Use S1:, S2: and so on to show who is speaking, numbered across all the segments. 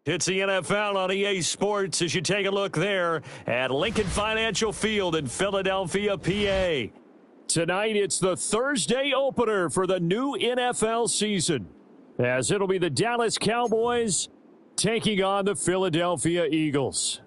S1: It's the NFL on EA Sports as you take a look there at Lincoln Financial Field in Philadelphia, PA. Tonight, it's the Thursday opener for the new NFL season, as it'll be the Dallas Cowboys taking on the Philadelphia Eagles.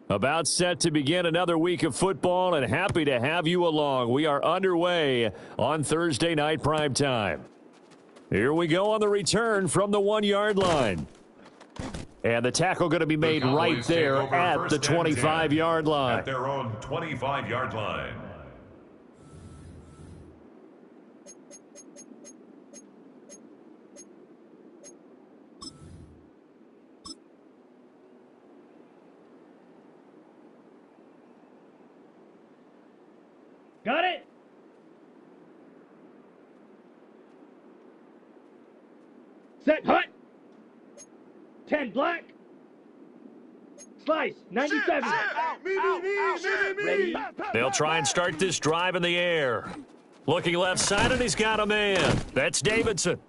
S1: About set to begin another week of football, and happy to have you along. We are underway on Thursday night primetime. Here we go on the return from the 1-yard line. And the tackle going to be made right there at the 25-yard line.
S2: At their own 25-yard line.
S3: Got it. Set hut. 10 black. Slice. 97. Ready.
S1: They'll try and start this drive in the air. Looking left side, and he's got a man. That's Davidson.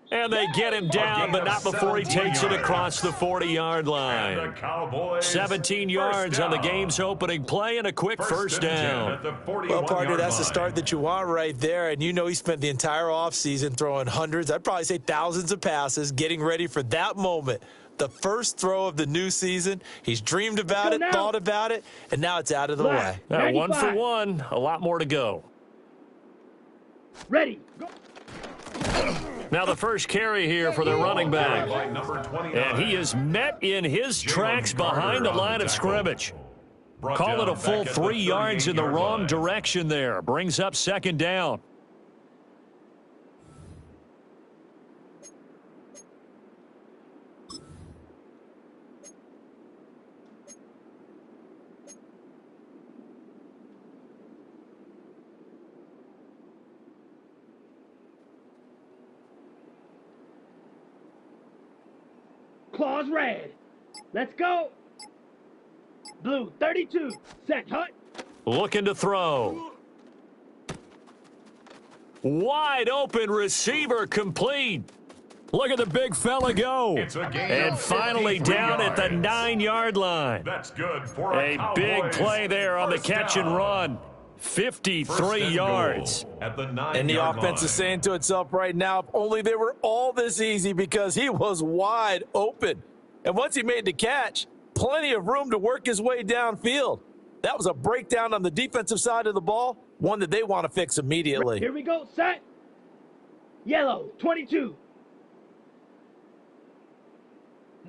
S1: And they get him down, but not before he takes it across the 40-yard line. 17 yards on the game's opening play and a quick first down.
S4: Well, partner, that's the start that you want right there. And you know he spent the entire offseason throwing hundreds, I'd probably say thousands of passes, getting ready for that moment. The first throw of the new season. He's dreamed about it, thought about it, and now it's out of the way.
S1: 1 for 1, a lot more to go.
S3: Ready. Go.
S1: Now the first carry here for the running back. And he is met in his tracks behind the line of scrimmage. Call it a full 3 yards in the wrong direction there. Brings up second down.
S3: Claws red. Let's go. Blue 32. Set hut.
S1: Looking to throw. Wide open receiver complete. Look at the big fella go. And finally down at the 9-yard line.
S2: That's good for
S1: a big play there on the catch and run. 53 yards.
S2: At the 9-yard
S4: and the offense is saying to itself right now, if only they were all this easy, because he was wide open. And once he made the catch, plenty of room to work his way downfield. That was a breakdown on the defensive side of the ball, one that they want to fix immediately.
S3: Here we go, set. Yellow, 22.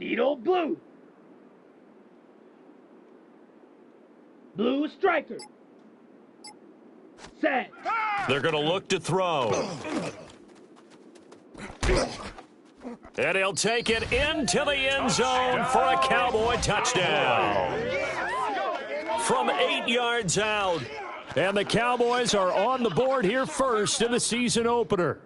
S3: Needle blue. Blue striker. Set.
S1: They're going to look to throw. And he'll take it into the end zone for a Cowboy touchdown. From 8 yards out. And the Cowboys are on the board here first in the season opener.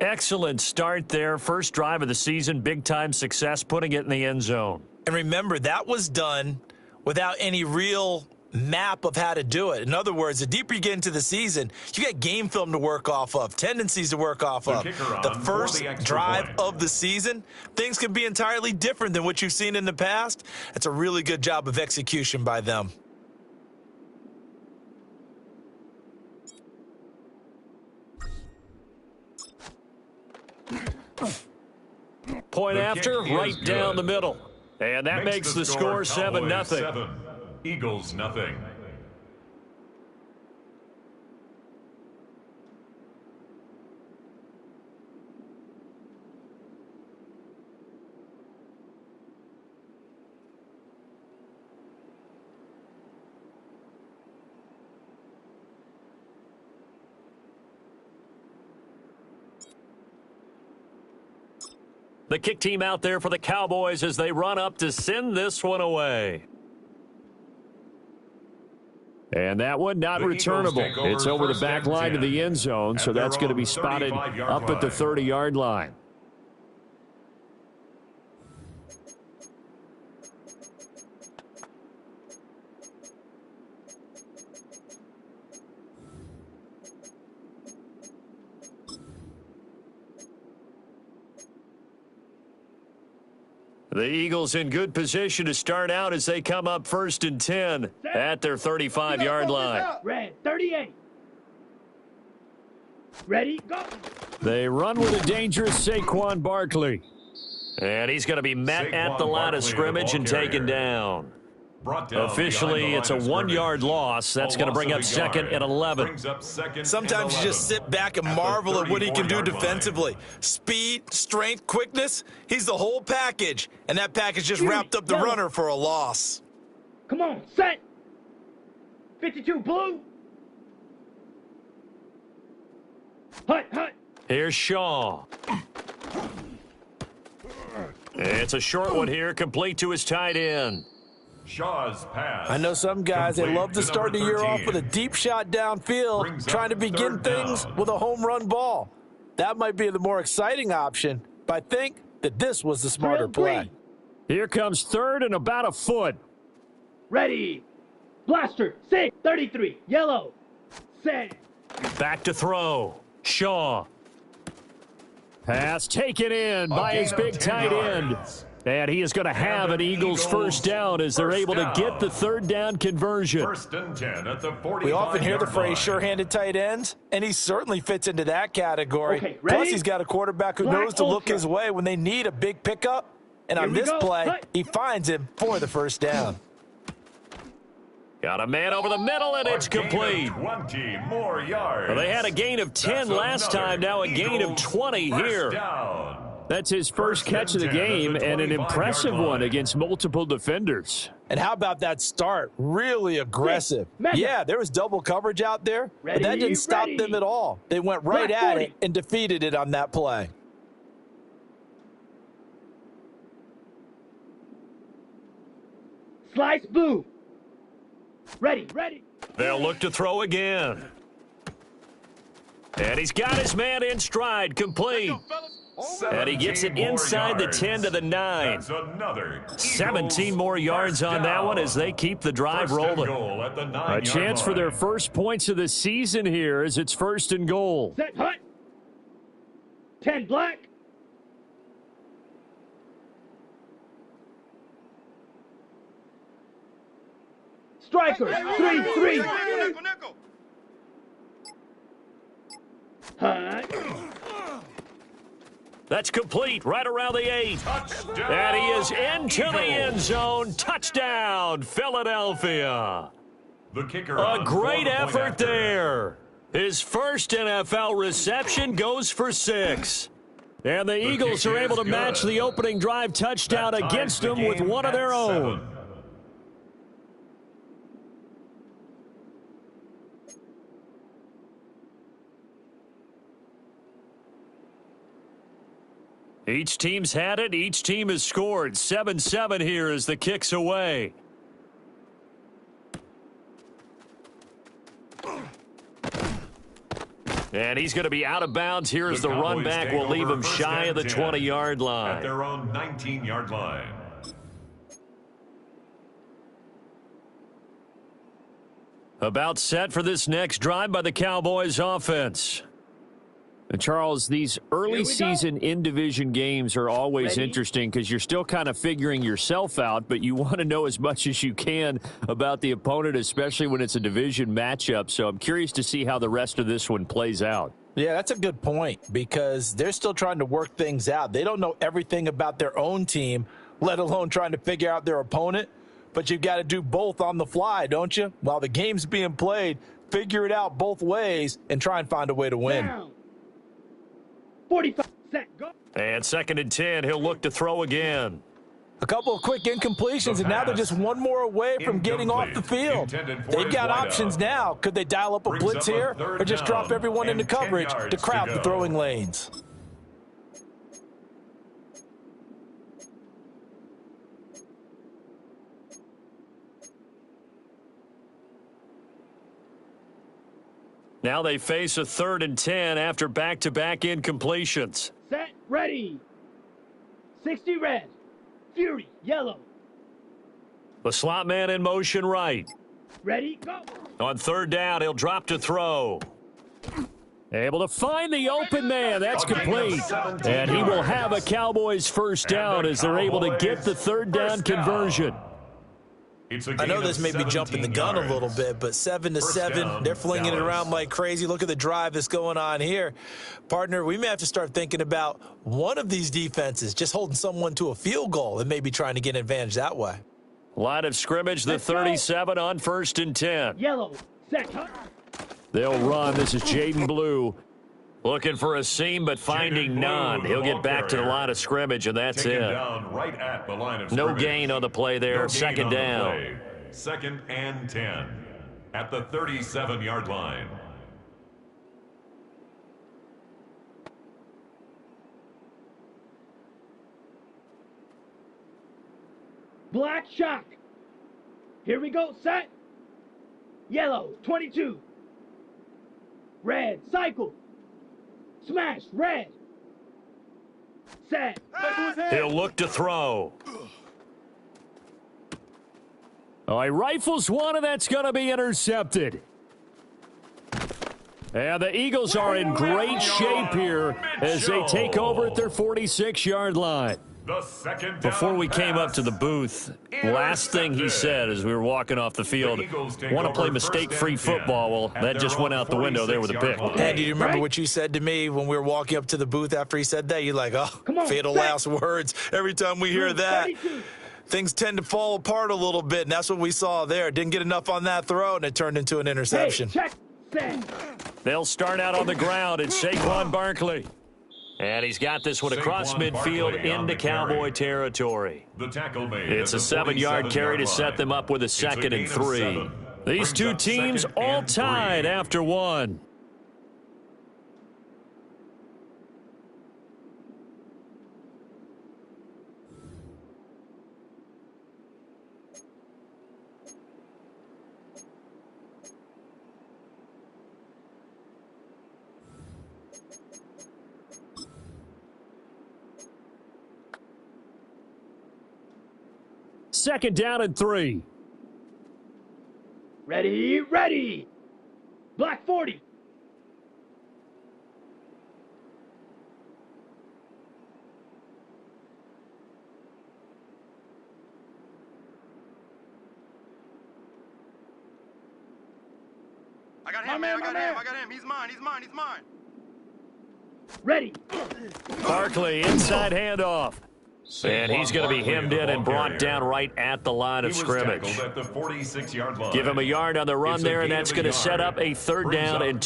S1: Excellent start there. First drive of the season. Big-time success putting it in the end zone.
S4: And remember, that was done without any real map of how to do it. In other words, the deeper you get into the season, you get game film to work off of, tendencies to work off of. The first drive of the season, things can be entirely different than what you've seen in the past. It's a really good job of execution by them.
S1: Point after, right down the middle. And that makes the score 7-0.
S2: Eagles nothing.
S1: The kick team out there for the Cowboys as they run up to send this one away. And that one not returnable. It's over the back line of the end zone, so that's going to be spotted up at the 30-yard line. The Eagles in good position to start out as they come up 1st and 10 at their 35-yard line.
S3: Red, 38. Ready, go.
S1: They run with a dangerous Saquon Barkley. And he's going to be met
S2: Saquon
S1: at the line of scrimmage and taken down. Officially, it's a 1-yard loss. That's going to bring up 2nd and 11.
S4: Sometimes you just sit back and marvel at what he can do defensively. Speed, strength, quickness, he's the whole package. And that package just wrapped up the runner for a loss.
S3: Come on, set. 52 blue. Hut, hut.
S1: Here's Shaw. It's a short one here, complete to his tight end.
S2: Shaw's pass.
S4: I know some guys, they love to start the year off with a deep shot downfield, trying to begin things with a home run ball. That might be the more exciting option, but I think that this was the smarter play.
S1: Here comes 3rd and about a foot.
S3: Ready. Blaster, 6, 33, yellow. Set.
S1: Back to throw. Shaw. Pass taken in by his big tight end. And he is going to have an Eagles first down as they're able to get the 3rd down conversion.
S2: 1st and 10 at the 45-yard
S4: We often hear the phrase
S2: line.
S4: sure-handed tight ends, and he certainly fits into that category.
S3: Okay, ready?
S4: Plus, he's got a quarterback who
S3: Black
S4: knows to look
S3: Ultra.
S4: his way when they need a big pickup. And
S3: Here
S4: on
S3: we
S4: this
S3: go.
S4: play,
S3: Cut.
S4: he finds him for the first down.
S1: Got a man over the middle, and it's
S2: A gain of
S1: complete.
S2: 20 more yards.
S1: Well, they had a gain of 10
S2: That's
S1: last time, now a gain of
S2: Eagles
S1: 20
S2: first
S1: here.
S2: down.
S1: That's his first catch of the
S2: 1st and 10
S1: game,
S2: at the
S1: and an
S2: 25-yard
S1: impressive
S2: line.
S1: one against multiple defenders.
S4: And how about that start? Really aggressive.
S3: Mega.
S4: Yeah, there was double coverage out there, but that
S3: Ready,
S4: didn't stop
S3: ready.
S4: them at all. They went right
S3: Black
S4: at
S3: 40.
S4: it and defeated it on that play.
S3: Slice blue. Ready, ready.
S1: They'll look to throw again. And he's got his man in stride, complete. And he gets it
S2: 17 more
S1: inside the
S2: yards.
S1: 10 to the 9.
S2: That's another
S1: 17
S2: Eagles
S1: more yards
S2: first
S1: on that one
S2: down.
S1: as they keep the drive
S2: 1st and
S1: rolling.
S2: goal at the
S1: A
S2: 9-yard
S1: chance for their
S2: line.
S1: first points of the season here as it's 1st and goal.
S3: Set, hut. 10 black. Striker, 3, 3. Hut.
S1: That's complete right around the 8.
S2: Touchdown,
S1: And he is into the end
S2: Eagles.
S1: zone. Touchdown, Philadelphia.
S2: The kicker
S1: A
S2: on
S1: great
S2: 4-point
S1: effort
S2: after.
S1: there. His first NFL reception goes for 6. And the Eagles
S2: kick
S1: are able
S2: is
S1: to match
S2: good.
S1: the opening drive touchdown
S2: That ties
S1: against
S2: the
S1: them with
S2: game
S1: one of
S2: at
S1: their
S2: 7.
S1: own. Each team's had it. Each team has scored. 7-7 here as the kick's away. And he's going to be out of bounds here as the run
S2: Cowboys
S1: back
S2: take
S1: will leave
S2: over
S1: him
S2: 1st
S1: shy of the
S2: and 10
S1: 20-yard
S2: at
S1: line.
S2: their own 19-yard line.
S1: About set for this next drive by the Cowboys offense. And Charles, these early season in-division games are always
S3: Ready?
S1: interesting because you're still kind of figuring yourself out, but you want to know as much as you can about the opponent, especially when it's a division matchup. So I'm curious to see how the rest of this one plays out.
S4: Yeah, that's a good point because they're still trying to work things out. They don't know everything about their own team, let alone trying to figure out their opponent. But you've got to do both on the fly, don't you? While the game's being played, figure it out both ways and try and find a way to win.
S3: Down. 45, set, go.
S1: And 2nd and 10, he'll look to throw again.
S4: A couple of quick incompletions, and now they're just one more away from getting off the field.
S2: Intended for
S4: They've
S2: his
S4: got
S2: wideout.
S4: options now. Could they dial up a
S2: Brings
S4: blitz
S2: up a
S4: here
S2: 3rd
S4: or just drop
S2: down
S4: everyone into
S2: and 10
S4: coverage
S2: yards
S4: to crowd
S2: to
S4: the
S2: go.
S4: throwing lanes?
S1: Now they face a 3rd and 10 after back-to-back incompletions.
S3: Set, ready. 60 red. Fury, yellow.
S1: The slot man in motion right.
S3: Ready, go.
S1: On 3rd down, he'll drop to throw. Able to find the open man. That's complete. And he will have a Cowboys first down as they're able to get the third down conversion.
S4: I know this may be jumping the gun a little bit, but 7-7, they're flinging it around like crazy. Look at the drive that's going on here. Partner, we may have to start thinking about one of these defenses just holding someone to a field goal and maybe trying to get an advantage that way.
S1: Line of scrimmage, the 37 on 1st and 10.
S3: Yellow, set.
S1: They'll run. This is Jaden Blue. Looking for a seam, but finding none. He'll get back to the line of scrimmage, and that's it.
S2: Right at the line of
S1: no gain on the play there. Second down.
S2: 2nd and 10 at the 37-yard line.
S3: Black shock. Here we go, set. Yellow, 22. Red, cycle. Smash, red. Set.
S1: He'll look to throw. Oh, he rifles one, and that's going to be intercepted. And the Eagles are in great shape here as they take over at their 46-yard line. Before we came up to the booth, last thing he said as we were walking off the field, want to play mistake-free football. Well, that just went out the window there with a pick.
S4: And do you remember what you said to me when we were walking up to the booth after he said that? You're like, oh, fatal last words. Every time we hear that, things tend to fall apart a little bit, and that's what we saw there. Didn't get enough on that throw, and it turned into an interception.
S1: They'll start out on the ground. It's Saquon Barkley. And he's got this one across midfield into Cowboy territory. It's a 7-yard carry to set them up with a 2nd and 3. These two teams all tied after one. Second down and 3.
S3: Ready, ready. Black 40.
S5: I got him, man. I got him. He's mine.
S3: Ready.
S1: Barkley, inside handoff. And he's going to be hemmed in and brought down right at the line of scrimmage.
S2: At the 46-yard line.
S1: Give him a yard on the run there, and that's going to set up a 3rd down and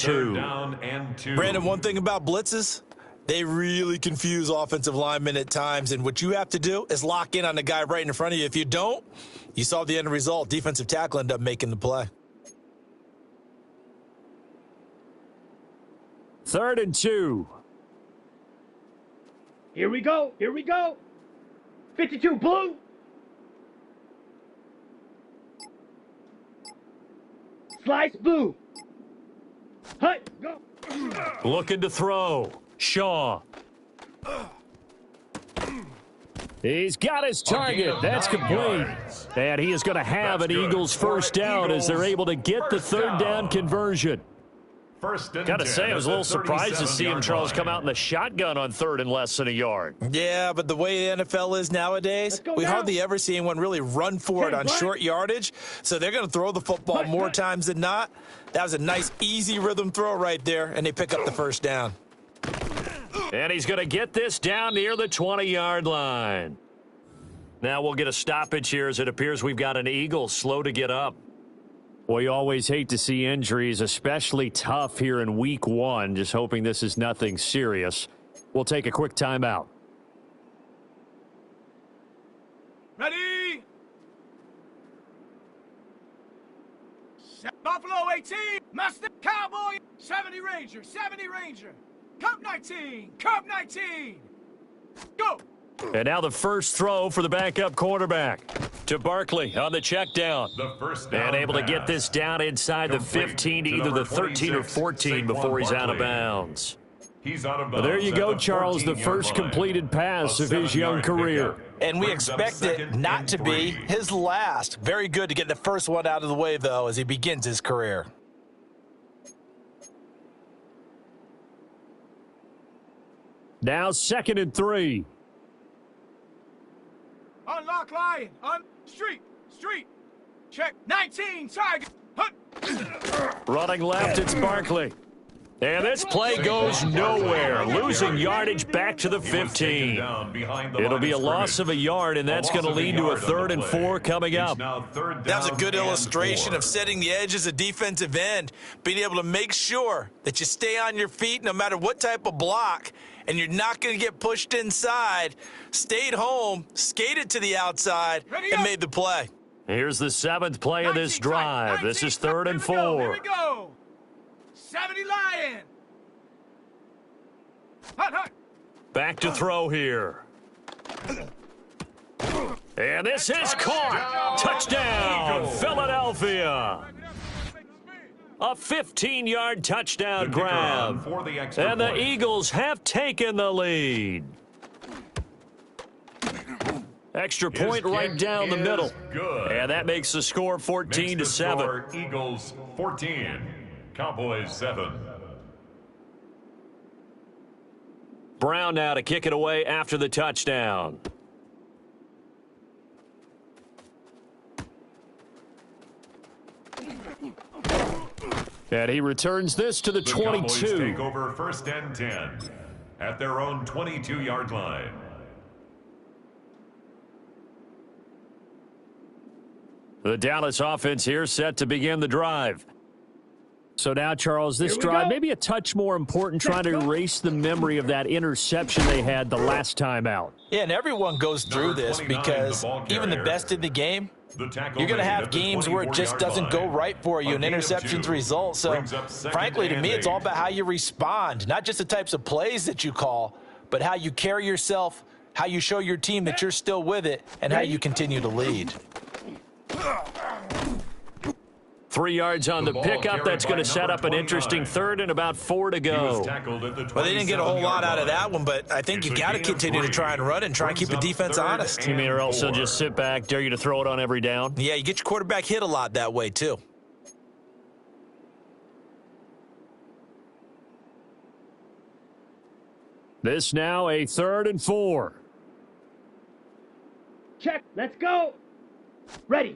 S1: 2.
S4: Brandon, one thing about blitzes, they really confuse offensive linemen at times, and what you have to do is lock in on the guy right in front of you. If you don't, you saw the end result. Defensive tackle ended up making the play.
S1: 3rd and 2.
S3: Here we go. 52 blue. Slice blue. Hut, go.
S1: Looking to throw. Shaw. He's got his target. That's complete. And he is going to have an Eagles first down as they're able to get the 3rd down conversion. Got to say, I was a little surprised to see him, Charles, come out in the shotgun on 3rd and less than a yard.
S4: Yeah, but the way the NFL is nowadays, we hardly ever see anyone really run for it on short yardage. So they're going to throw the football more times than not. That was a nice, easy rhythm throw right there, and they pick up the first down.
S1: And he's going to get this down near the 20-yard line. Now we'll get a stoppage here as it appears we've got an Eagle slow to get up. We always hate to see injuries, especially tough here in week 1. Just hoping this is nothing serious. We'll take a quick timeout.
S6: Ready? Buffalo 18, Master Cowboy 70 Ranger, Cup 19, go!
S1: And now the first throw for the backup quarterback to Barkley on the check down. And able to get this down inside the 15 to either the 13 or 14 before he's out of bounds. There you go, Charles, the first completed pass of his young career.
S4: And we expect it not to be his last. Very good to get the first one out of the way, though, as he begins his career.
S1: Now 2nd and 3.
S6: Unlock line. Street. Check. 19, Tiger.
S1: Running left, it's Barkley. And this play goes nowhere, losing yardage back to the 15. It'll be a loss of a yard, and that's going to lead to a 3rd and 4 coming up.
S4: That was a good illustration of setting the edge as a defensive end, being able to make sure that you stay on your feet no matter what type of block, and you're not going to get pushed inside. Stayed home, skated to the outside, and made the play.
S1: Here's the 7th play of this drive. This is 3rd and 4.
S6: Here we go. 70 Lion. Hut.
S1: Back to throw here. And this is caught. Touchdown, Philadelphia. A 15-yard touchdown grab. And the Eagles have taken the lead. Extra point right down the middle.
S2: Good.
S1: And that makes the score 14-7.
S2: Eagles 14, Cowboys 7.
S1: Brown now to kick it away after the touchdown. And he returns this to the 22.
S2: Cowboys take over 1st and 10 at their own 22-yard line.
S1: The Dallas offense here set to begin the drive. So now, Charles, this drive maybe a touch more important, trying to erase the memory of that interception they had the last time out.
S4: Yeah, and everyone goes through this because even the best in the game, you're going to have games where it just doesn't go right for you and interceptions result. So, frankly, to me, it's all about how you respond, not just the types of plays that you call, but how you carry yourself, how you show your team that you're still with it, and how you continue to lead.
S1: 3 yards on the pickup. That's going to set up an interesting 3rd and about 4 to go.
S4: Well, they didn't get a whole lot out of that one, but I think you got to continue to try and run and try and keep the defense honest.
S1: You mean or else they'll just sit back, dare you to throw it on every down?
S4: Yeah, you get your quarterback hit a lot that way, too.
S1: This now a 3rd and 4.
S3: Check. Let's go. Ready.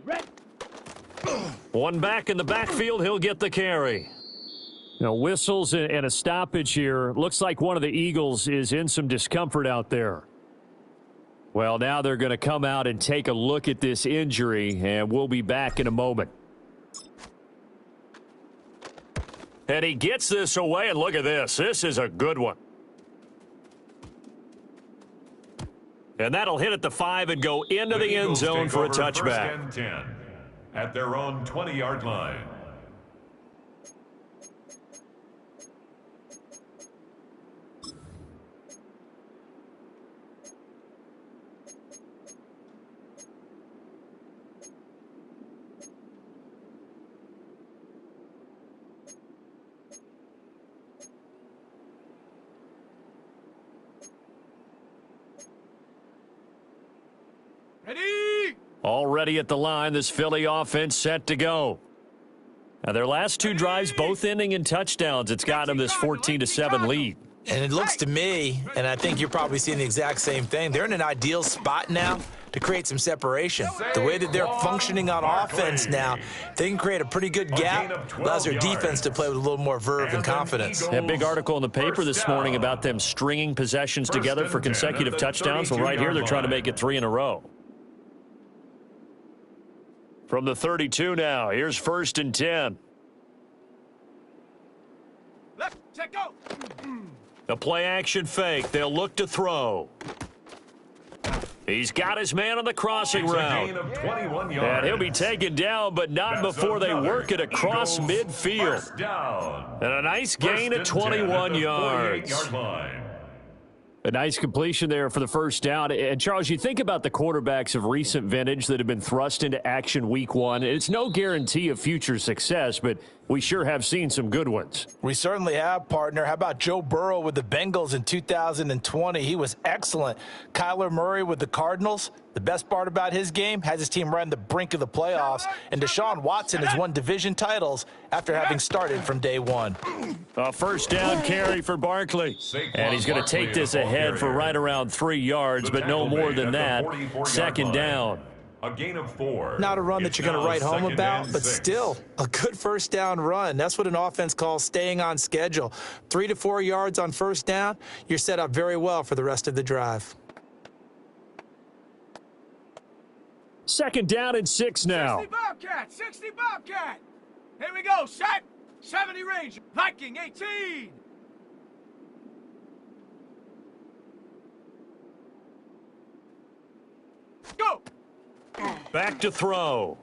S1: One back in the backfield, he'll get the carry. Now, whistles and a stoppage here. Looks like one of the Eagles is in some discomfort out there. Well, now they're going to come out and take a look at this injury, and we'll be back in a moment. And he gets this away, and look at this. This is a good one. And that'll hit at the 5 and go into the end zone for a touchback.
S2: 1st and 10 at their own 20-yard line.
S6: Ready?
S1: Already at the line, this Philly offense set to go. Now, their last 2 drives, both ending in touchdowns. It's got them this 14-7 lead.
S4: And it looks to me, and I think you're probably seeing the exact same thing, they're in an ideal spot now to create some separation. The way that they're functioning on offense now, they can create a pretty good gap, allows their defense to play with a little more verve and confidence.
S1: A big article in the paper this morning about them stringing possessions together for consecutive touchdowns. Well, right here, they're trying to make it 3 in a row. From the 32 now, here's 1st and 10.
S6: Left, check, go.
S1: The play action fake. They'll look to throw. He's got his man on the crossing route. And he'll be taken down, but not before they work it across midfield. And a nice gain of 21 yards. A nice completion there for the first down. And, Charles, you think about the quarterbacks of recent vintage that have been thrust into action week 1. It's no guarantee of future success, but we sure have seen some good ones.
S4: We certainly have, partner. How about Joe Burrow with the Bengals in 2020? He was excellent. Kyler Murray with the Cardinals, The best part about his game has his team right on the brink of the playoffs, and Deshaun Watson has won division titles after having started from day one.
S1: A first down carry for Barkley. And he's going to take this ahead for right around 3 yards, but no more than that. Second down.
S2: A gain of 4.
S4: Not a run that you're going to write home about, but
S2: 6.
S4: still a good first down run. That's what an offense calls staying on schedule. 3 to 4 yards on first down, you're set up very well for the rest of the drive.
S1: Second down and 6 now.
S6: 60 Bobcat, 60 Bobcat. Here we go, set. 70 Ranger, Viking 18. Go.
S1: Back to throw.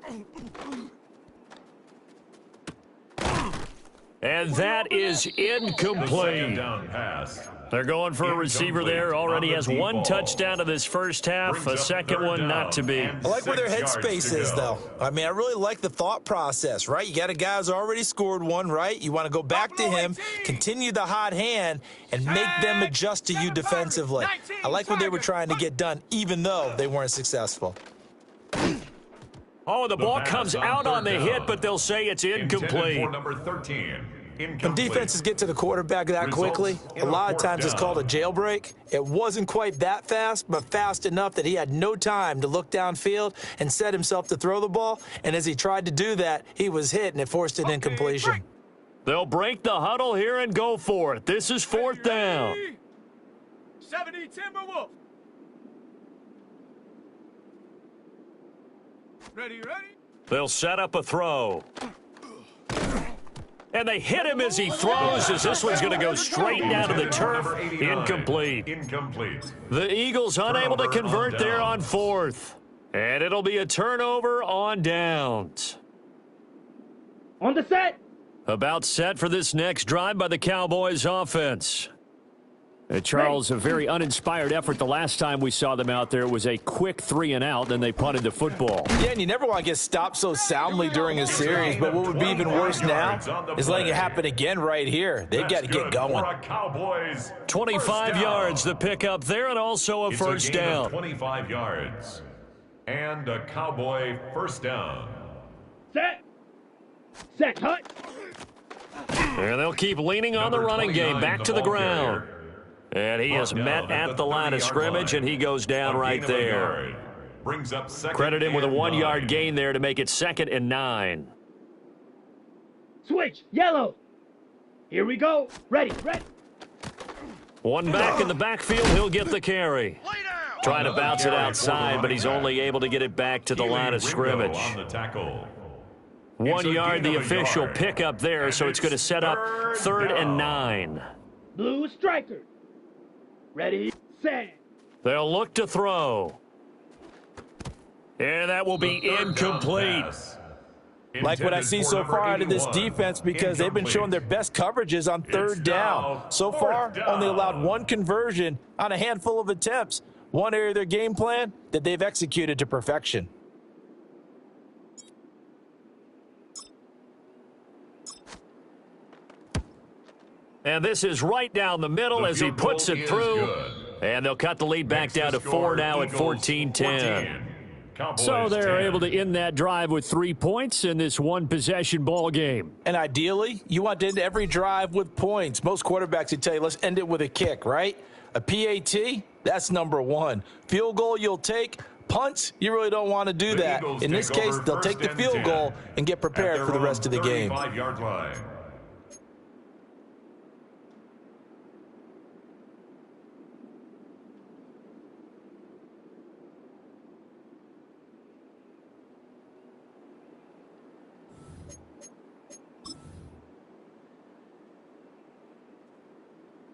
S1: And that is incomplete.
S2: Down pass.
S1: They're going for a receiver there. Already has 1 touchdown in this first half. A second one not to be.
S4: I like where their headspace is, though. I mean, I really like the thought process, right? You got a guy who's already scored one, right? You want to go back to him, continue the hot hand, and make them adjust to you defensively. I like what they were trying to get done, even though they weren't successful.
S1: Oh, the ball comes out on the hit, but they'll say it's incomplete.
S2: For number 13.
S4: When defenses get to the quarterback that quickly, a lot of times it's called a jailbreak. It wasn't quite that fast, but fast enough that he had no time to look downfield and set himself to throw the ball. And as he tried to do that, he was hit, and it forced an incompletion.
S1: They'll break the huddle here and go for it. This is 4th down.
S6: 70 Timberwolves. Ready.
S1: They'll set up a throw. And they hit him as he throws, as this one's going to go straight down to the turf. Incomplete. The Eagles unable to convert there on 4th. And it'll be a turnover on downs.
S3: On the set.
S1: About set for this next drive by the Cowboys offense. Charles, a very uninspired effort the last time we saw them out there. It was a quick 3 and out, then they punted the football.
S4: Yeah, and you never want to get stopped so soundly during a series, but what would be even worse now is letting it happen again right here. They've got to get going.
S1: 25 yards the pickup there, and also a first down.
S2: 25 yards. And a Cowboy first down.
S3: Set, hut.
S1: And they'll keep leaning on the running game. Back to the ground. And he is met at the line of scrimmage, and he goes down right there.
S2: Brings up
S1: Credit him with a 1-yard gain there to make it 2nd and 9.
S3: Switch, yellow. Here we go. Ready.
S1: One back in the backfield, he'll get the carry. Trying to bounce it outside, but he's only able to get it back to the line of scrimmage. 1 yard, the official pickup there, so it's going to set up 3rd and 9.
S3: Blue striker. Ready, set.
S1: They'll look to throw. And that will be incomplete.
S4: Like what I see so far out of this defense, because they've been showing their best coverages on 3rd down. So far, only allowed 1 conversion on a handful of attempts. One area of their game plan that they've executed to perfection.
S1: And this is right down the middle as he puts it through. And they'll cut the lead back down to 4 now at 14-10. So they're able to end that drive with 3 points in this one-possession ball game.
S4: And ideally, you want to end every drive with points. Most quarterbacks would tell you, let's end it with a kick, right? A PAT, that's number 1. Field goal you'll take. Punts, you really don't want to do that. In this case, they'll take the field goal and get prepared for the rest of the game.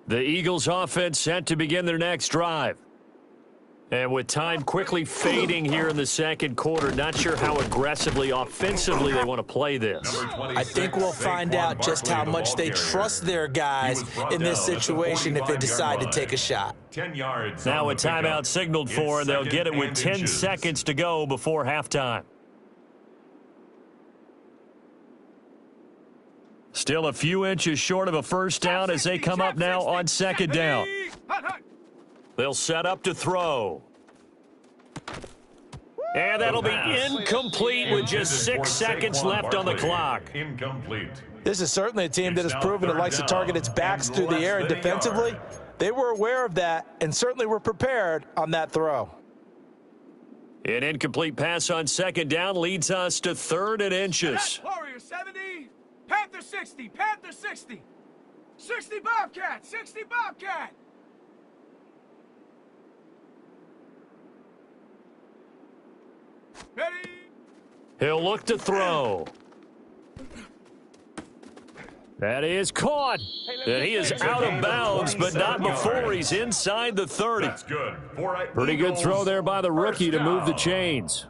S1: The Eagles offense set to begin their next drive. And with time quickly fading here in the second quarter, not sure how aggressively, offensively they want to play this.
S4: I think we'll find out just how much they trust their guys in this situation if they decide to take a shot.
S2: 10 yards.
S1: Now a timeout signaled for, and they'll get it with 10 seconds to go before halftime. Still a few inches short of a first down as they come up now on 2nd down. They'll set up to throw. And that'll be incomplete with just 6 seconds left on the clock.
S2: Incomplete.
S4: This is certainly a team that has proven it likes to target its backs through the air, and defensively, they were aware of that and certainly were prepared on that throw.
S1: An incomplete pass on second down leads us to 3rd and inches.
S6: Warrior 70, Panther 60, Panther 60. 60 Bobcat, 60 Bobcat. Ready?
S1: He'll look to throw. That is caught. And he is out of bounds, but not before he's inside the 30.
S2: That's good.
S1: Pretty good throw there by the rookie to move the chains.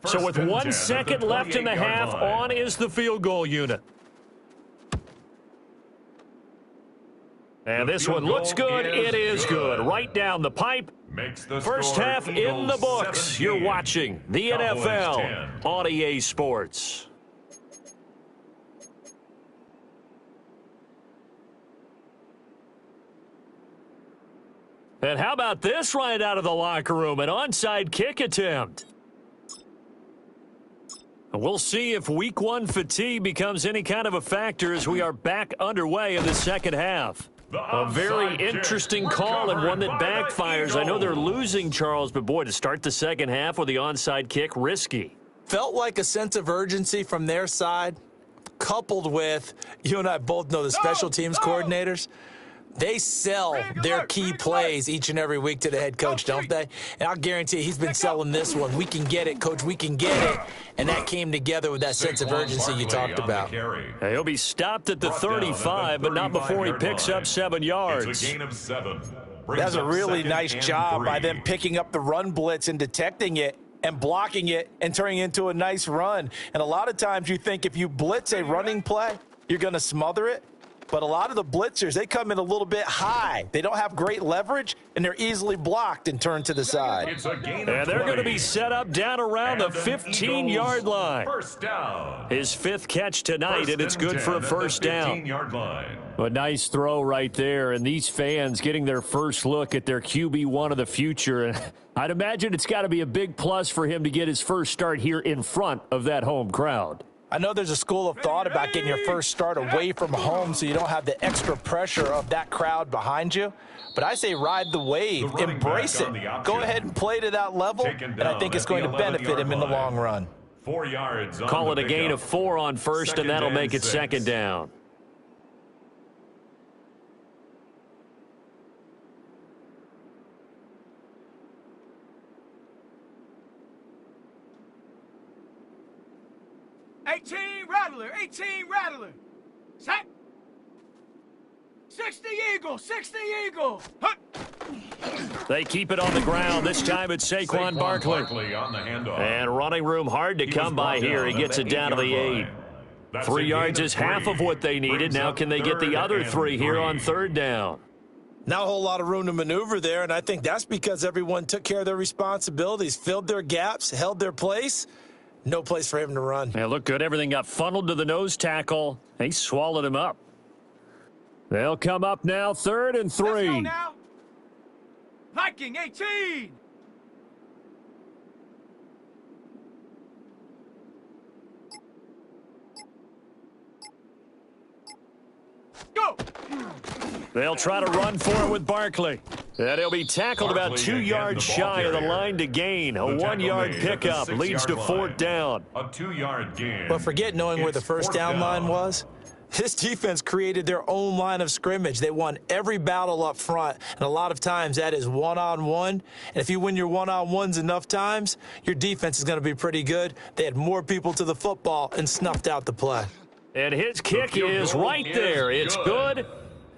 S1: So with 1 second left in the half, on is the field goal unit. And this one looks good. It is good. Right down the pipe. First half in the books. You're watching the NFL on EA Sports. And how about this right out of the locker room? An onside kick attempt. We'll see if week 1 fatigue becomes any kind of a factor as we are back underway in the second half. A very interesting call and one that backfires. I know they're losing, Charles, but boy, to start the second half with the onside kick, risky.
S4: Felt like a sense of urgency from their side, coupled with, you and I both know the special teams coordinators. They sell their key plays each and every week to the head coach, don't they? And I'll guarantee you he's been selling this one. We can get it, Coach. We can get it. And that came together with that sense of urgency you talked about.
S1: He'll be stopped at the 35, but not before he picks up 7 yards.
S2: It's a gain of 7.
S4: That's a really nice job by them picking up the run blitz and detecting it and blocking it and turning it into a nice run. And a lot of times you think if you blitz a running play, you're going to smother it. But a lot of the blitzers, they come in a little bit high. They don't have great leverage, and they're easily blocked and turned to the side.
S1: And they're going to be set up down around the 15-yard line.
S2: First down.
S1: His 5th catch tonight, and it's good for a first down.
S2: 15-yard line.
S1: A nice throw right there, and these fans getting their first look at their QB1 of the future. And I'd imagine it's got to be a big plus for him to get his first start here in front of that home crowd.
S4: I know there's a school of thought about getting your first start away from home so you don't have the extra pressure of that crowd behind you. But I say ride the wave, embrace it. Go ahead and play to that level, and I think it's going to benefit him in the long run.
S2: 4 yards.
S1: Call it a gain of 4 on first, and that'll make it 2nd down.
S6: Rattler. Set. 60 Eagle, 60 Eagle. Hut.
S1: They keep it on the ground. This time it's Saquon Barkley.
S2: On the handoff.
S1: And running room hard to come by here. He gets it down to the 8. 3 yards is half of what they needed. Now can they get the other 3 here on 3rd down?
S4: Not a whole lot of room to maneuver there, and I think that's because everyone took care of their responsibilities, filled their gaps, held their place. No place for him to run.
S1: Yeah, look good. Everything got funneled to the nose tackle. He swallowed him up. They'll come up now, 3rd and 3.
S6: Let's go now. Viking 18. Go.
S1: They'll try to run for it with Barkley. And he'll be tackled about 2 yards shy of the line to gain. A 1-yard pickup leads to 4th down.
S2: A 2-yard gain.
S4: But forget knowing where the first down line was. This defense created their own line of scrimmage. They won every battle up front, and a lot of times that is one-on-one. And if you win your one-on-ones enough times, your defense is going to be pretty good. They had more people to the football and snuffed out the play.
S1: And his kick is right there. It's good.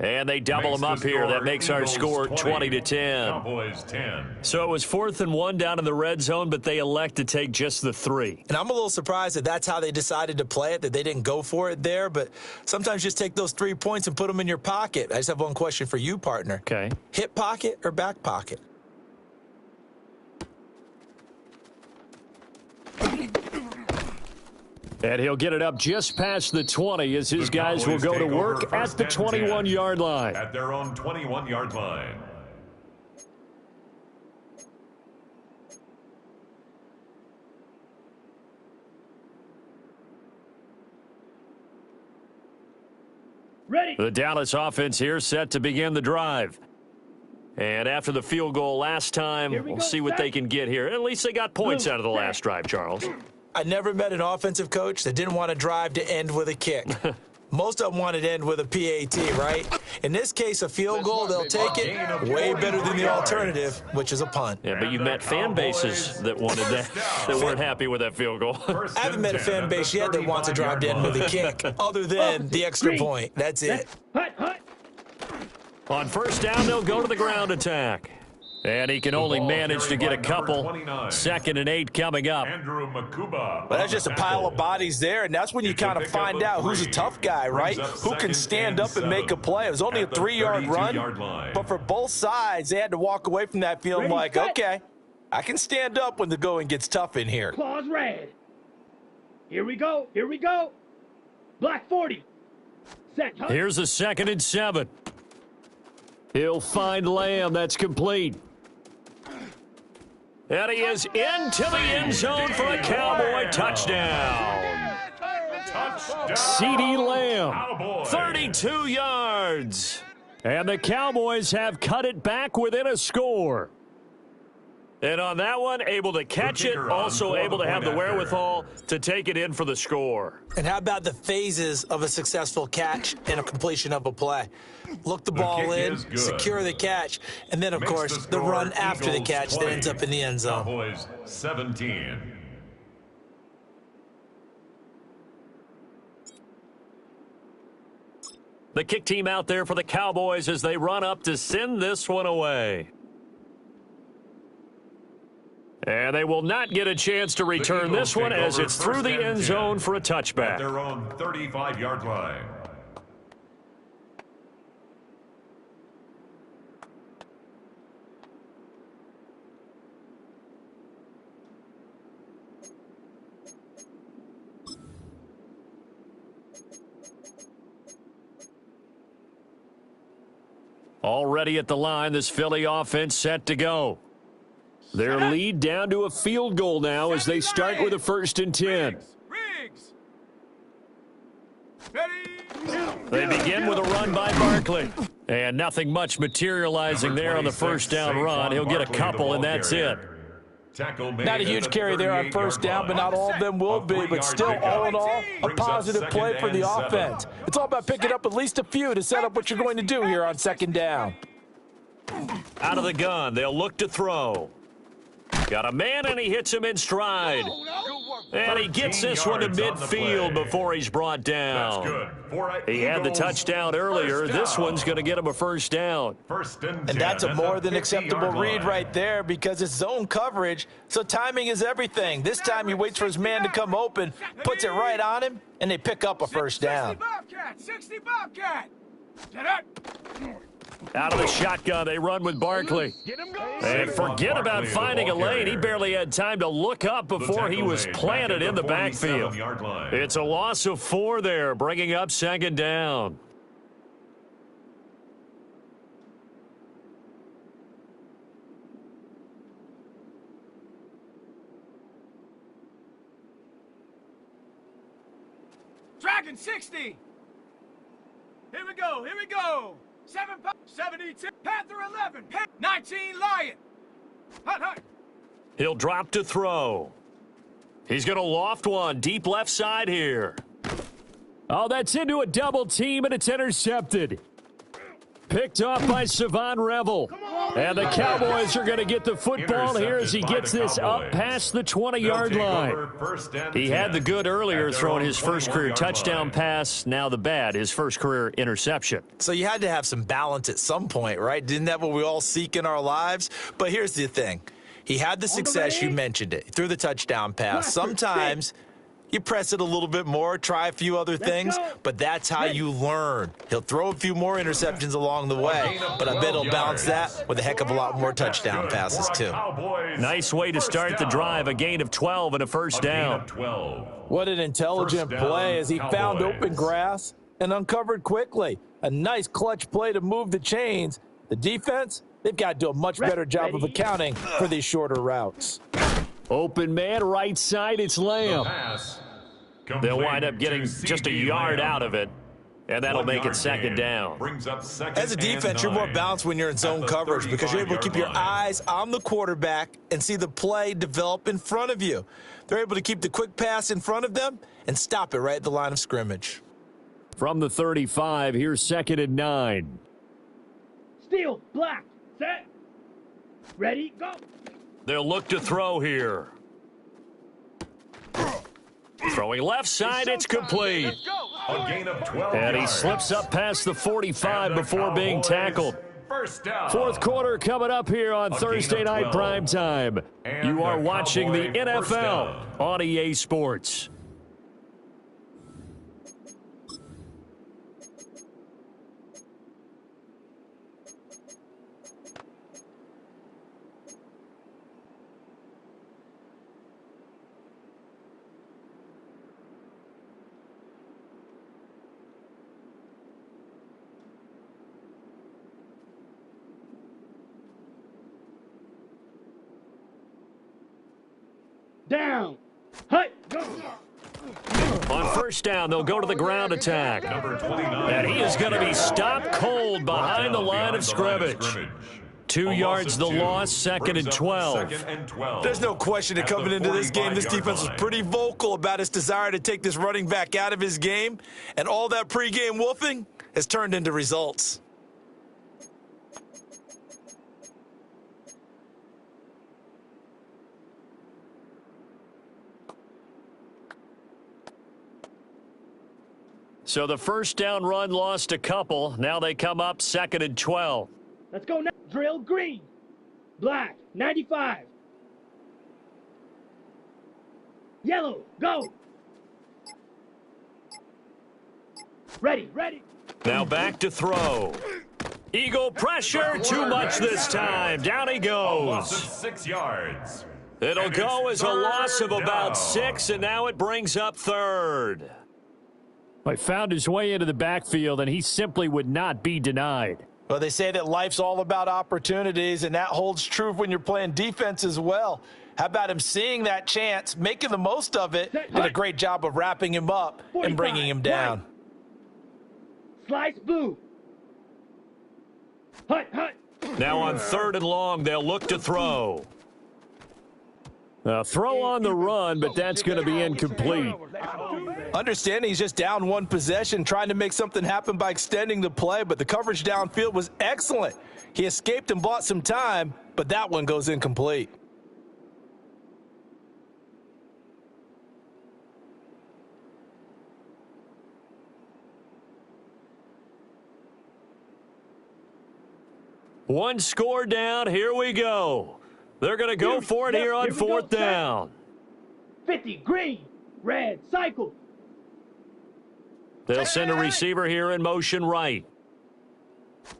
S1: And they double him up here. That makes our score 20-10.
S2: Cowboys 10.
S1: So it was 4th and 1 down in the red zone, but they elect to take just the 3.
S4: And I'm a little surprised that that's how they decided to play it, that they didn't go for it there. But sometimes just take those 3 points and put them in your pocket. I just have one question for you, partner.
S1: Okay.
S4: Hip pocket or back pocket?
S1: And he'll get it up just past the 20 as his guys will go to work at the 21-yard line.
S2: At their own 21-yard line.
S3: Ready.
S1: The Dallas offense here set to begin the drive. And after the field goal last time, we'll see what they can get here. At least they got points out of the last drive, Charles.
S4: I never met an offensive coach that didn't want to drive to end with a kick. Most of them wanted to end with a PAT, right? In this case, a field goal, they'll take it way better than the alternative, which is a punt.
S1: Yeah, but you met fan bases that wanted that, that weren't happy with that field goal.
S4: I haven't met a fan base yet that wants to drive to end with a kick, other than the extra point. That's it.
S3: Hut, hut.
S1: On first down, they'll go to the ground attack. And he can only manage to get a couple. 2nd and 8 coming up.
S2: Andrew Makuba.
S4: But that's just a pile of bodies there, and that's when you kind of find out who's a tough guy, right? Who can stand up and make a play. It was only a 3-yard run, but for both sides, they had to walk away from that feeling like, okay, I can stand up when the going gets tough in here.
S3: Claws red. Here we go. Here we go. Black 40. Set. Hut.
S1: Here's a 2nd and 7. He'll find Lamb. That's complete. And he is into the end zone for a Cowboy touchdown. CeeDee Lamb, 32 yards. And the Cowboys have cut it back within a score. And on that one, able to catch it, also able to have the wherewithal to take it in for the score.
S4: And how about the phases of a successful catch and a completion of a play? Look the ball in, secure the catch, and then, of course, the run after the catch that ends up in the end zone.
S2: Cowboys 17.
S1: The kick team out there for the Cowboys as they run up to send this one away. And they will not get a chance to return this one as it's through the end zone for a touchback.
S2: At their own 35-yard line.
S1: Already at the line, this Philly offense set to go. Their lead down to a field goal now as they start with a 1st and 10.
S6: Riggs. Ready.
S1: They begin with a run by Barkley. And nothing much materializing there on the first down run. He'll get a couple, and that's it.
S4: Not a huge carry there on first down, but not all of them will be. But still, all in all, a positive play for the offense. It's all about picking up at least a few to set up what you're going to do here on 2nd down.
S1: Out of the gun, they'll look to throw. Got a man, and he hits him in stride. And he gets this one to midfield before he's brought down. He had the touchdown earlier. This one's going to get him a first down.
S4: And that's a more than acceptable read right there because it's zone coverage, so timing is everything. This time he waits for his man to come open, puts it right on him, and they pick up a first down.
S6: 60 Bobcat, 60 Bobcat. Get up.
S1: Out of the shotgun, they run with Barkley. And forget about finding a lane. He barely had time to look up before he was planted in the backfield. It's a loss of 4 there, bringing up 2nd down.
S6: Dragon 60. Here we go. Here we go. 72. Panther 11. 19 Lion. Hut, hut.
S1: He'll drop to throw. He's going to loft one deep left side here. Oh, that's into a double team, and it's intercepted. Picked off by Savon Revel. And the Cowboys are going to get the football here as he gets this up past the 20-yard line. He had the good earlier, throwing his first career touchdown pass. Now the bad, his first career interception.
S4: So you had to have some balance at some point, right? Didn't that what we all seek in our lives? But here's the thing. He had the success, you mentioned it, through the touchdown pass. Sometimes you press it a little bit more, try a few other things, but that's how you learn. He'll throw a few more interceptions along the way, but I bet he'll balance that with a heck of a lot more touchdown passes, too.
S1: Nice way to start the drive, a gain of 12 and a first down.
S4: What an intelligent play as he found open grass and uncovered quickly. A nice clutch play to move the chains. The defense, they've got to do a much better job of accounting for these shorter routes.
S1: Open man, right side, it's Lamb. They'll wind up getting just a yard out of it. And that'll
S2: 1
S1: make
S2: yard
S1: it second
S2: gain.
S1: down.
S2: Brings up second
S4: As a defense, you're more
S2: and 9.
S4: balanced when you're in zone
S2: At the
S4: coverage because you're able to keep your
S2: 35-yard line.
S4: eyes on the quarterback and see the play develop in front of you. They're able to keep the quick pass in front of them and stop it right at the line of scrimmage.
S1: From the 35, here's second and 9.
S3: Steal, black, set, ready, go.
S1: They'll look to throw here. Throwing left side, it's complete.
S2: A gain of 12
S1: And he
S2: yards.
S1: slips up past the 45
S2: And the
S1: before being
S2: Cowboys,
S1: tackled.
S2: First down.
S1: Fourth quarter coming up here on
S2: A gain
S1: Thursday
S2: of
S1: Night
S2: 12.
S1: Primetime.
S2: And
S1: You are
S2: the
S1: watching the
S2: Cowboy first
S1: NFL
S2: down.
S1: on EA Sports.
S3: Down, hut, go.
S1: On first down, they'll go to the ground attack.
S2: Number 29.
S1: And he is going to be stopped cold behind the line of scrimmage. 2 yards the loss, second and 12.
S4: There's no question that
S2: At the
S4: coming into this game, this
S2: 45-yard
S4: defense was
S2: line.
S4: pretty vocal about its desire to take this running back out of his game, and all that pregame woofing has turned into results.
S1: So the first down run lost a couple. Now they come up second and 12.
S3: Let's go now. Drill green, black, 95. Yellow, go. Ready, ready.
S1: Now back to throw. Eagle pressure, too much this time. Down he
S2: Loss of
S1: goes.
S2: 6 yards.
S1: It'll
S2: And
S1: go
S2: it's
S1: as a loss of
S2: third
S1: about
S2: down.
S1: 6, and now it brings up third.
S7: He found his way into the backfield, and he simply would not be denied.
S4: Well, they say that life's all about opportunities, and that holds true when you're playing defense as well. How about him seeing that chance, making the most of it, did a great job of wrapping him up and bringing him down.
S3: Slice blue. Hut, hut.
S1: Now on third and long, they'll look to throw.
S7: Throw on the run, but that's going to be incomplete.
S4: Understanding he's just down one possession, trying to make something happen by extending the play, but the coverage downfield was excellent. He escaped and bought some time, but that one goes incomplete.
S1: One score down. Here we go. They're going to go for it here on
S3: Here we go.
S1: fourth down.
S3: 50, green, red, cycle.
S1: They'll send a receiver here in motion right.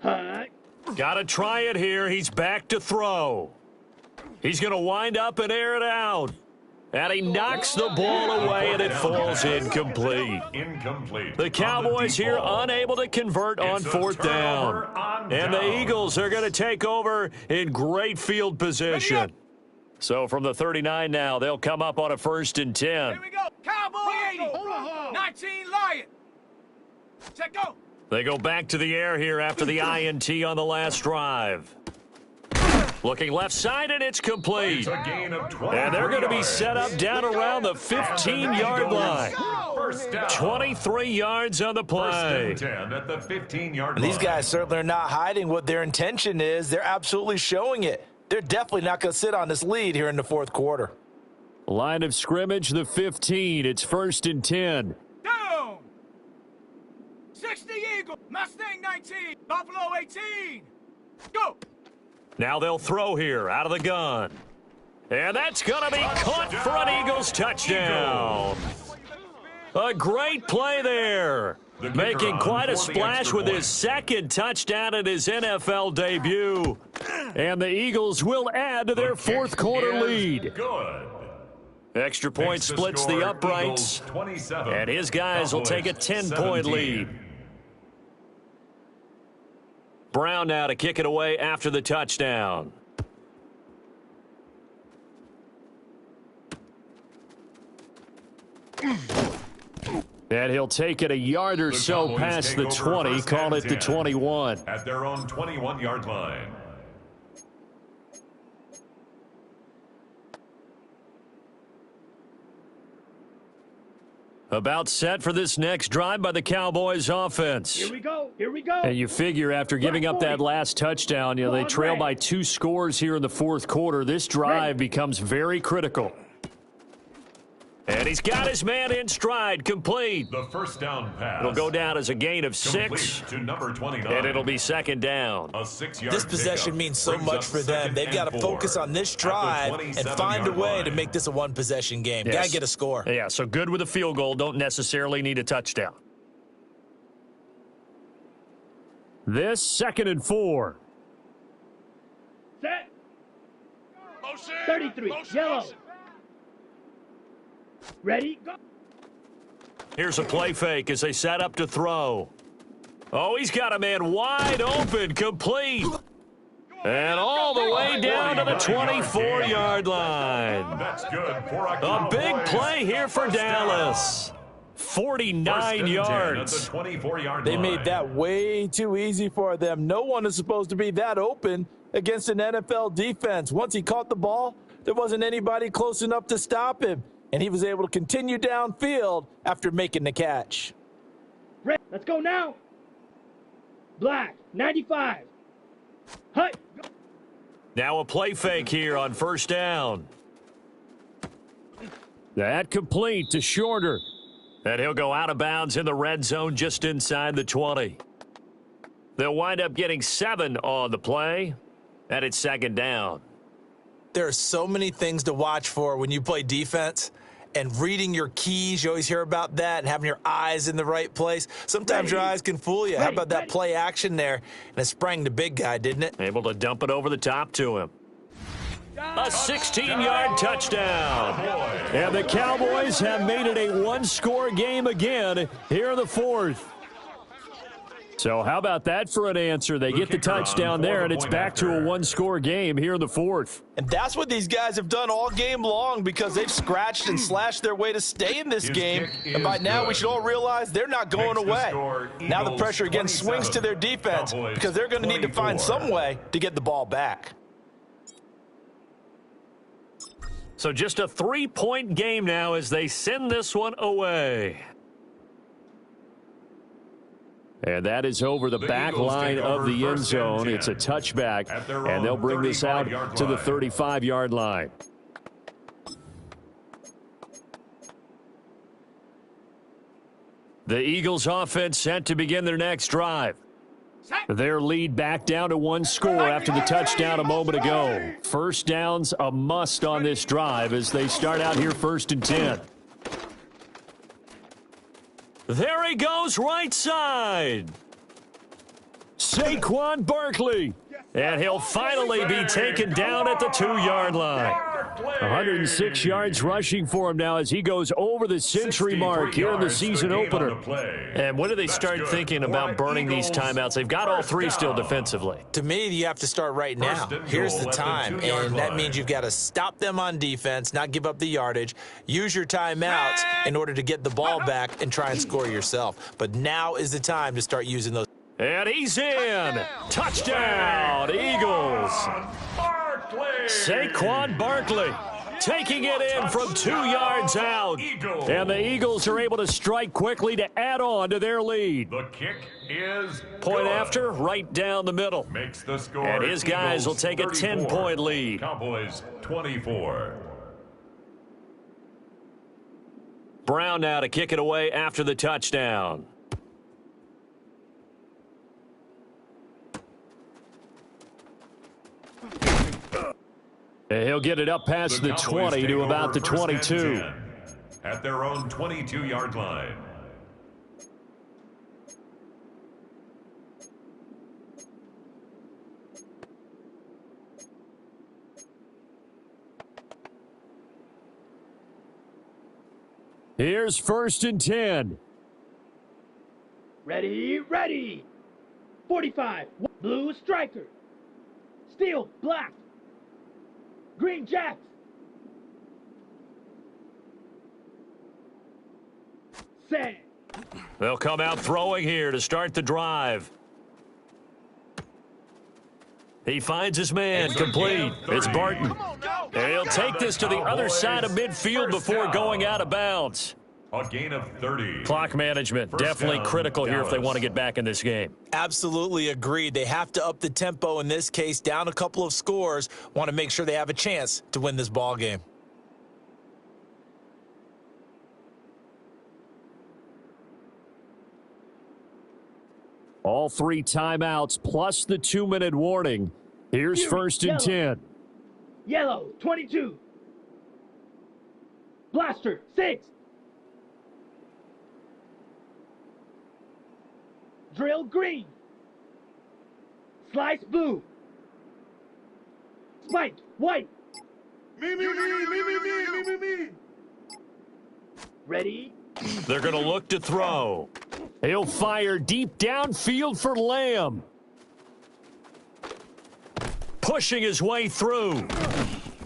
S3: Hut.
S1: Got to try it here. He's back to throw. He's going to wind up and air it out. And he knocks the ball away, and it falls incomplete.
S2: Incomplete.
S1: The Cowboys here
S2: default.
S1: unable to convert on
S2: It's a
S1: fourth
S2: turnover
S1: down.
S2: on
S1: And the
S2: down.
S1: Eagles are going to take over in great field position. So from the 39 now, they'll come up on a first and 10.
S6: Here we go. Cowboy 80. 19 Lion. Set go.
S1: They go back to the air here after the INT on the last drive. Looking left side, and it's complete.
S2: It's a gain of 12
S1: And they're going to be
S2: yards.
S1: set up down around the 15-yard line.
S2: First down.
S1: 23 yards on the
S2: First
S1: play.
S2: and 10 at the 15-yard
S4: And
S2: line.
S4: these guys certainly are not hiding what their intention is. They're absolutely showing it. They're definitely not going to sit on this lead here in the fourth quarter.
S7: Line of scrimmage, the 15. It's first and 10.
S6: Down. 60 Eagle. Mustang 19. Buffalo 18. Go.
S1: Now they'll throw here out of the gun. And that's going to be caught for an Eagles touchdown. A great play there.
S2: The kicker
S1: Making
S2: on
S1: quite a
S2: for the
S1: splash
S2: extra
S1: with
S2: point.
S1: his second touchdown in his NFL debut. And the Eagles will add to their
S2: The kick
S1: fourth quarter
S2: is
S1: lead.
S2: Good.
S1: Extra point
S2: Makes
S1: splits
S2: score,
S1: the uprights.
S2: Eagles 27.
S1: And his guys will take a
S2: Cowboys
S1: 10-point
S2: 17.
S1: lead. Brown now to kick it away after the touchdown. And he'll take it a yard or so past the 20, call it the 21.
S2: At their own 21-yard line.
S1: About set for this next drive by the Cowboys offense.
S3: Here we go. Here we go.
S1: And you figure after giving up that last touchdown, they trail by 2 scores here in the fourth quarter. This drive becomes very critical. And he's got his man in stride, complete.
S2: The first down pass.
S1: It'll go down as a gain of 6.
S2: To number 29.
S1: And it'll be second down.
S2: A 6-yard
S4: This possession means so much for them. They've got to focus on this drive and find a way to make this a one-possession game.
S1: Yes.
S4: Got to get a score.
S1: Yeah, so good with a field goal. Don't necessarily need a touchdown. This 2nd and 4.
S3: Set. 33. Yellow. Ready? Go.
S1: Here's a play fake as they set up to throw. Oh, he's got a man wide open, complete. And all the way down to the 24-yard line.
S2: That's good for
S1: A big play here for Dallas. 49 yards.
S4: They made that way too easy for them. No one is supposed to be that open against an NFL defense. Once he caught the ball, there wasn't anybody close enough to stop him. And he was able to continue downfield after making the catch.
S3: Red. Let's go now. Black. 95. Hut.
S1: Now a play fake here on first down. That complete to Shorter. And he'll go out of bounds in the red zone just inside the 20. They'll wind up getting 7 on the play. And it's second down.
S4: There are so many things to watch for when you play defense. And reading your keys, you always hear about that, and having your eyes in the right place. Sometimes your eyes can fool you. How about that play action there? And it sprang the big guy, didn't it?
S1: Able to dump it over the top to him. A 16-yard touchdown. And the Cowboys have made it a one-score game again here in the fourth. So how about that for an answer? They get the touchdown there, and it's back to a one-score game here in the fourth.
S4: And that's what these guys have done all game long because they've scratched and slashed their way to stay in this game. And by now, we should all realize they're not going away. Now the pressure again swings to their defense because they're going to need to find some way to get the ball back.
S1: So just a 3-point game now as they send this one away. And that is over the back line of the end zone. It's a touchback, and they'll bring this out to the 35-yard line. The Eagles offense set to begin their next drive. Their lead back down to 1 score after the touchdown a moment ago. First down's a must on this drive as they start out here 1st and 10. There he goes, right side. Saquon Barkley. And he'll finally be taken down at the 2-yard line. 106 yards rushing for him now as he goes over the century mark here in the season opener. And when do they start thinking about burning these timeouts? They've got all 3 still defensively.
S4: To me, you have to start right now. Here's the time, and that means you've got to stop them on defense, not give up the yardage, use your timeouts in order to get the ball back and try and score yourself. But now is the time to start using those.
S1: And he's in. Touchdown, Eagles. Saquon Barkley taking it in from 2 yards out. And the Eagles are able to strike quickly to add on to their lead.
S2: The kick is
S1: Point
S2: good.
S1: after, right down the middle.
S2: Makes the score.
S1: And his guys will
S2: Eagles
S1: take a 10-point lead.
S2: Cowboys 24.
S1: Brown now to kick it away after the touchdown. And he'll get it up past the 20 to about the 22.
S2: At their own 22-yard line.
S1: Here's 1st and 10.
S3: Ready, ready. 45. Blue striker. Steel, black. Green Jacks. Set.
S1: They'll come out throwing here to start the drive. He finds his man, complete. It's Barton. And he'll take this to the other side of midfield before going out of bounds.
S2: A gain of 30.
S1: Clock management, definitely critical here if they want to get back in this game.
S4: Absolutely agreed. They have to up the tempo in this case, down a couple of scores. Want to make sure they have a chance to win this ball game.
S7: All 3 timeouts plus the 2-minute warning. Here's first and 10.
S3: Yellow, 22. Blaster, 6. Drill, green. Slice, blue. Spike, white.
S5: Me.
S3: Ready?
S1: They're going to look to throw.
S7: He'll fire deep downfield for Lamb.
S1: Pushing his way through.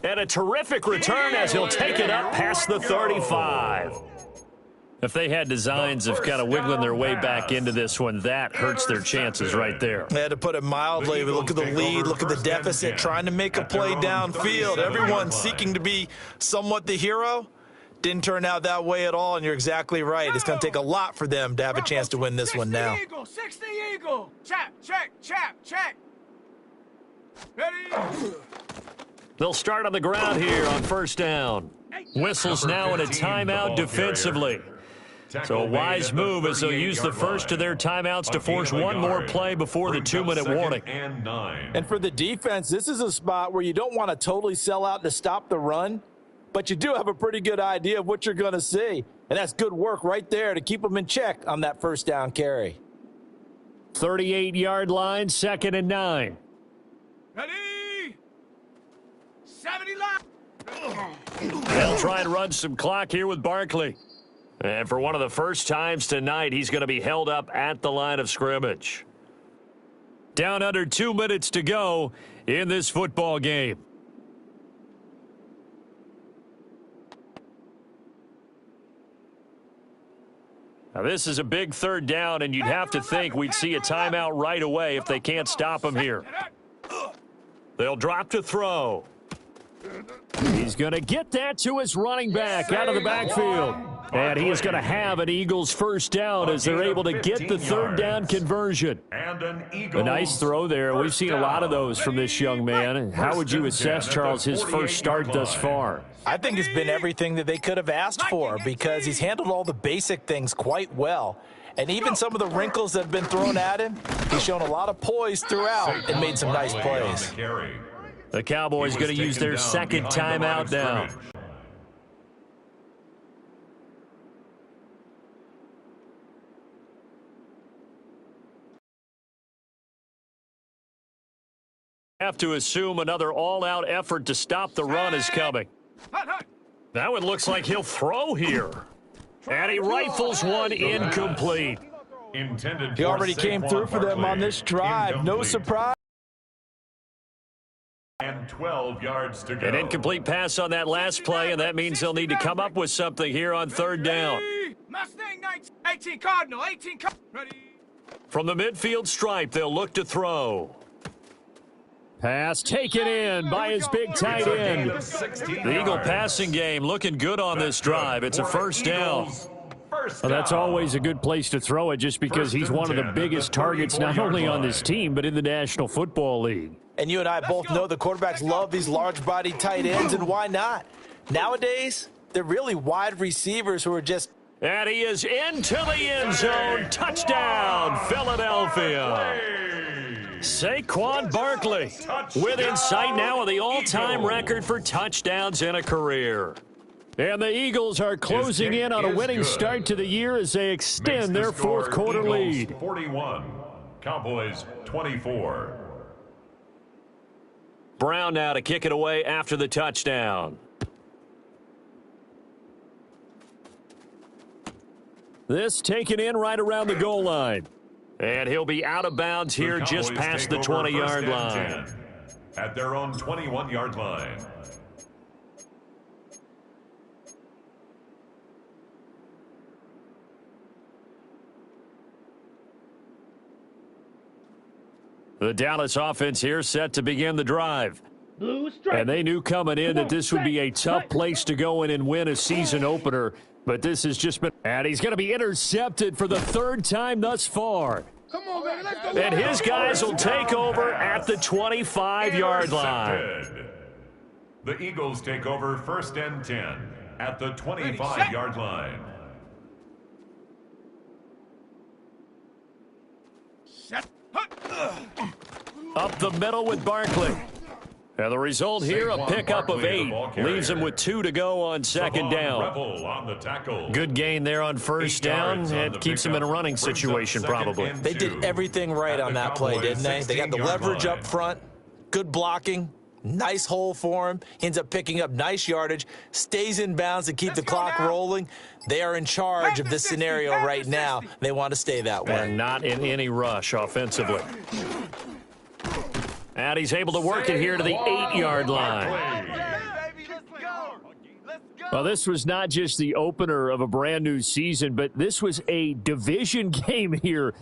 S1: And a terrific return as he'll take it up past the 35. If they had designs of kind of wiggling their way back into this one, that hurts their chances right there.
S4: They had to put it mildly. Look at the lead, look at the deficit, trying to make a play downfield. Everyone seeking to be somewhat the hero. Didn't turn out that way at all, and you're exactly right. It's going to take a lot for them to have a chance to win this one now.
S6: 60 Eagle. Check. Ready?
S1: They'll start on the ground here on first down. Whistles now in a timeout defensively. So a wise move as they'll use the first of their timeouts to force one more play before the 2-minute warning.
S4: And for the defense, this is a spot where you don't want to totally sell out to stop the run, but you do have a pretty good idea of what you're going to see. And that's good work right there to keep them in check on that first down carry.
S7: 38-yard line, 2nd and 9.
S6: Ready? 70 line.
S1: They'll try and run some clock here with Barkley. And for one of the first times tonight, he's going to be held up at the line of scrimmage. Down under 2 minutes to go in this football game. Now, this is a big third down, and you'd have to think we'd see a timeout right away if they can't stop him here. They'll drop to throw.
S7: He's going to get that to his running back out of the backfield. And he is going to have an Eagles first down as they're able to get the third down conversion. A nice throw there. We've seen a lot of those from this young man. How would you assess, Charles, his first start thus far?
S4: I think it's been everything that they could have asked for because he's handled all the basic things quite well. And even some of the wrinkles that have been thrown at him, he's shown a lot of poise throughout and made some nice plays.
S1: The Cowboys going to use their second timeout now. Have to assume another all-out effort to stop the run is coming. That one looks like he'll throw here. And he rifles one incomplete.
S4: He already came through for them on this drive. No surprise.
S2: And 12 yards to go.
S1: An incomplete pass on that last play, and that means they'll need to come up with something here on third down.
S6: Mustang 19, 18 Cardinal, 18 Cardinal. Ready?
S1: From the midfield stripe, they'll look to throw.
S7: Pass taken in by his big tight end.
S1: The Eagle passing game looking good on this drive. It's a first down.
S7: Well, that's always a good place to throw it just because he's one of the biggest targets not only on this team but in the National Football League.
S4: And you and I both know the quarterbacks love these large-body tight ends, and why not? Nowadays, they're really wide receivers who are just...
S1: And he is into the end zone. Touchdown, Philadelphia. Saquon Barkley within sight now of the all-time record for touchdowns in a career.
S7: And the Eagles are closing in on a winning start to the year as they extend their fourth quarter lead.
S2: 41, Cowboys 24.
S1: Brown now to kick it away after the touchdown.
S7: This taken in right around the goal line.
S1: And he'll be out of bounds here just past the 20-yard line.
S2: At their own 21-yard line.
S7: The Dallas offense here set to begin the drive.
S3: Blue strike.
S7: And they knew coming in that this would be a tough place to go in and win a season opener. But this has just been... And he's going to be intercepted for the third time thus far.
S6: Come on, baby, let's go.
S7: And his guys will take over at the 25-yard line.
S2: The Eagles take over 1st and 10 at the 25-yard line.
S7: Up the middle with Barkley. And the result here, a pickup of 8. Leaves him with 2 to go on second down. Good gain there on first down. It keeps him in a running situation, probably.
S4: They did everything right on that play, didn't they? They got the leverage up front, good blocking, nice hole for him. He ends up picking up nice yardage, stays in bounds to keep the clock rolling. They are in charge of this scenario right now. They want to stay that way.
S7: And not in any rush offensively. And he's able to work it here to the 8-yard line. Well, this was not just the opener of a brand new season, but this was a division game here.